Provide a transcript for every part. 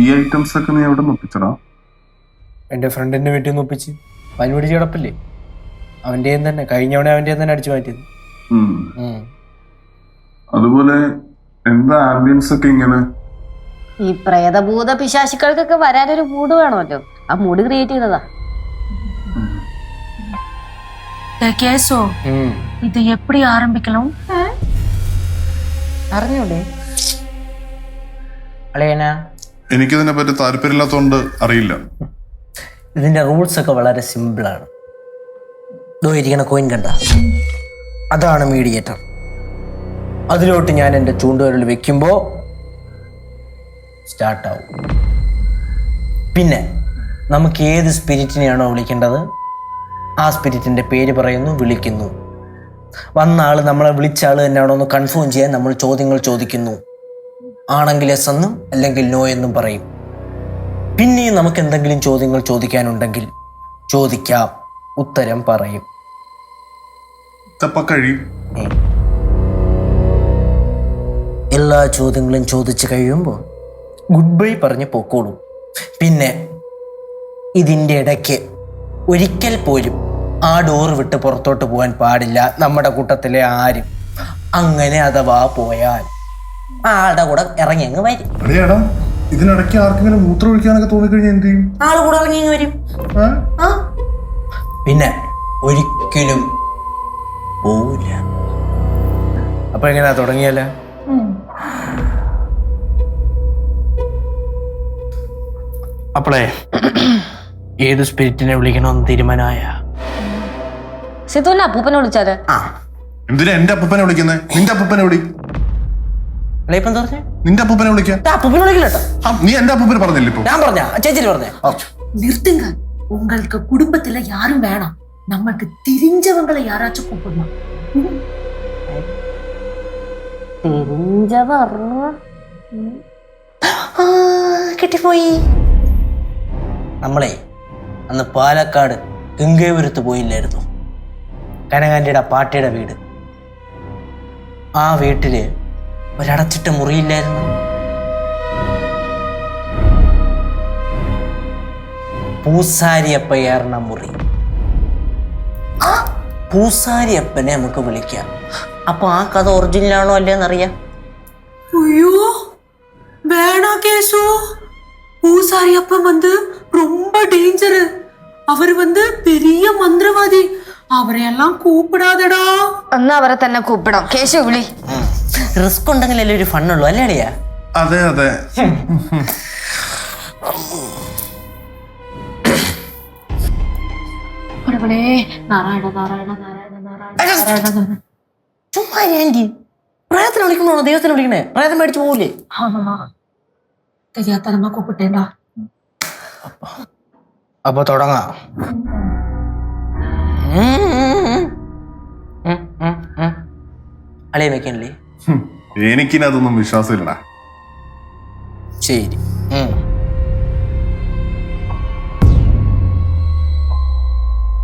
ഈ ഐറ്റംസ് ഒക്കെ നീ എവിടെ ഒപ്പിച്ചടാ? എൻ്റെ ഫ്രണ്ടിന്റെ വീട്ടിൽ നിന്ന് ഒപ്പിച്ച് പനിപിടി കിടപ്പില്ലേ അവൻ്റെ തന്നെ കഴിഞ്ഞവണ അവൻ്റെ തന്നെ അടിച്ചു മാറ്റിയത്. അതുപോലെ എന്താ ആംബിയൻസ് ഒക്കെ ഇങ്ങനെ? ഈ പ്രേതഭൂത പിശാചുക്കൾക്കൊക്കെ വരാനൊരു മൂഡ് വേണമല്ലോ, ആ മൂഡ് ക്രിയേറ്റ് ചെയ്തതാ. കേസോ ഇത് എപ്പടി ആരംഭിക്കണം അറിഞ്ഞൂടെ അളയന? എനിക്കിതിനെ പറ്റി താല്പര്യമില്ലാത്തോണ്ട് അറിയില്ല. ഇതിന്റെ റൂൾസ് ഒക്കെ വളരെ സിമ്പിളാണ്. ഇരിക്കണ കോയിൻ കണ്ട, അതാണ് മീഡിയേറ്റർ. അതിലോട്ട് ഞാൻ എൻ്റെ ചൂണ്ടുവിരൽ വെക്കുമ്പോൾ സ്റ്റാർട്ടാവും. പിന്നെ നമുക്ക് ഏത് സ്പിരിറ്റിനെയാണോ വിളിക്കേണ്ടത് ആ സ്പിരിറ്റിൻ്റെ പേര് പറയുന്നു, വിളിക്കുന്നു. വന്ന ആൾ നമ്മളെ വിളിച്ച ആൾ തന്നെയാണോ എന്ന് കൺഫേം ചെയ്യാൻ നമ്മൾ ചോദ്യങ്ങൾ ചോദിക്കുന്നു. ആണെങ്കിൽ എസ് എന്നും അല്ലെങ്കിൽ നോ എന്നും പറയും. പിന്നെയും നമുക്ക് എന്തെങ്കിലും ചോദ്യങ്ങൾ ചോദിക്കാനുണ്ടെങ്കിൽ ചോദിക്കാം, ഉത്തരം പറയും. എല്ലാ ചോദ്യങ്ങളും ചോദിച്ചു കഴിയുമ്പോൾ ഗുഡ് ബൈ പറഞ്ഞ് പൊക്കോളൂ. പിന്നെ ഇതിൻ്റെ ഇടയ്ക്ക് ഒരിക്കൽ പോലും ആ ഡോർ വിട്ട് പുറത്തോട്ട് പോകാൻ പാടില്ല നമ്മുടെ കൂട്ടത്തിലെ ആരും. അങ്ങനെ അഥവാ പോയാൽ ആളുടെ കൂടെ ഇറങ്ങി അങ്ങ് വരും. ഇതിനിടയ്ക്ക് ആർക്കെങ്കിലും മൂത്രം ഒഴിക്കാനൊക്കെ തോന്നിക്കഴിഞ്ഞാൽ എന്ത് ചെയ്യും? ആള് കൂടെ ഇറങ്ങി അങ്ങ് വരും. പിന്നെ ഒരിക്കലും പോവില്ല. അപ്പൊ എങ്ങനെയാ തുടങ്ങിയല്ല? അപ്പോളേ ഏത് സ്പിരിറ്റിനെ വിളിക്കണമെന്ന് തീരുമാനമായ? സിധുവിനെ അപ്പൂപ്പനെ വിളിച്ചാല്? എന്തിനാ എന്റെ അപ്പൂപ്പനെ വിളിക്കുന്നത്? നിന്റെ അപ്പൂപ്പനെ വിളി. നിന്റെ അപ്പൂപ്പനെ വിളിക്കാൻ നീ എന്റെ അപ്പൂപ്പനെ പറഞ്ഞില്ല? ഇപ്പൊ ഞാൻ പറഞ്ഞ ചേച്ചി പറഞ്ഞേ நிறுத்துங்க. உங்களுக்கு குடும்பத்துல யாரும் வேணாம், நமக்கு தெரிஞ்சவங்களை யாராச்சும் கூப்பிடலாம். കിട്ടിപ്പോയി. നമ്മളെ അന്ന് പാലക്കാട് ഗംഗേപുരത്ത് പോയില്ലായിരുന്നു? കനകാന്റിയുടെ പാട്ടിയുടെ വീട്. ആ വീട്ടില് ഒരടച്ചിട്ട മുറിയില്ലായിരുന്നു? പൂസാരിയപ്പയാർന്ന മുറി. ആ പൂസാരിയപ്പനെ നമുക്ക് വിളിക്കാം. അപ്പൊ ആ കഥ ഒറിജിനലാണോ അല്ലേന്നറിയാം. ஐயோ வேணாம் கேசு, பூசாரி அப்பன் ரொம்ப டேஞ்சரு. அவர் பெரிய மந்திரவாதி. അവരെയെല്ലാം കൂപ്പിടാതെടാ. എന്നാ അവരെ തന്നെ കൂപ്പിടാം. കേശു വിളി. റിസ്ക് ഉണ്ടെങ്കിലല്ലേ ഒരു ഫണ്ണുള്ളൂ, അല്ലേ അളിയാ? അതെ അതെ. ചുമ്മാ ആന്റി പ്രേതത്തിനെ വിളിക്കണോ ദൈവത്തിനെ വിളിക്കണേ? പ്രേതം മേടിച്ചു പോവില്ലേ? தெரியாதனமா கூப்பிட்டேன்டா. അപ്പൊ തുടങ്ങാം. അളിയ വെക്കണല്ലേ? എനിക്കിനതൊന്നും വിശ്വാസമില്ലടാ. ശരി.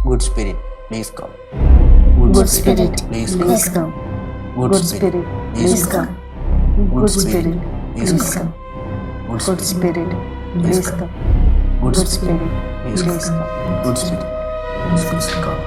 Good spirit please come. Good spirit please come. Good spirit please come. Good spirit please come. Good spirit please come. Good good spirit please come. Good spirit please come.